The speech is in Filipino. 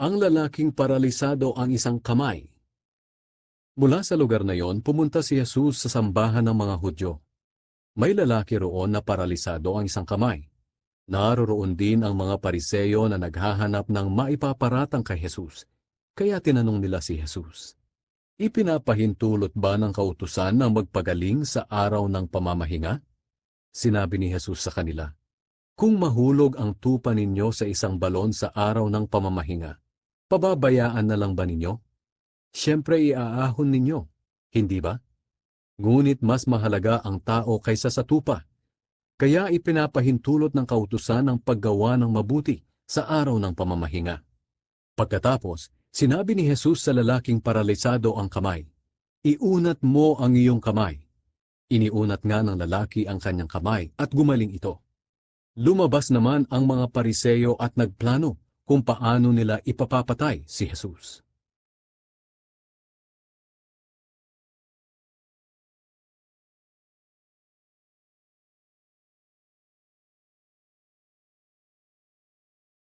Ang lalaking paralisado ang isang kamay. Mula sa lugar na yon, pumunta si Jesus sa sambahan ng mga Hudyo. May lalaki roon na paralisado ang isang kamay. Naroroon din ang mga Pariseyo na naghahanap ng maipaparatang kay Jesus. Kaya tinanong nila si Jesus, "Ipinapahintulot ba ng kautusan na magpagaling sa araw ng pamamahinga?" Sinabi ni Jesus sa kanila, "Kung mahulog ang tupa ninyo sa isang balon sa araw ng pamamahinga, pababayaan na lang ba ninyo? Siyempre iaahon ninyo, hindi ba? Ngunit mas mahalaga ang tao kaysa sa tupa. Kaya ipinapahintulot ng kautusan ang paggawa ng mabuti sa araw ng pamamahinga." Pagkatapos, sinabi ni Jesus sa lalaking paralisado ang kamay, "Iunat mo ang iyong kamay." Iniunat nga ng lalaki ang kanyang kamay at gumaling ito. Lumabas naman ang mga Pariseyo at nagplano kung paano nila ipapapatay si Jesus.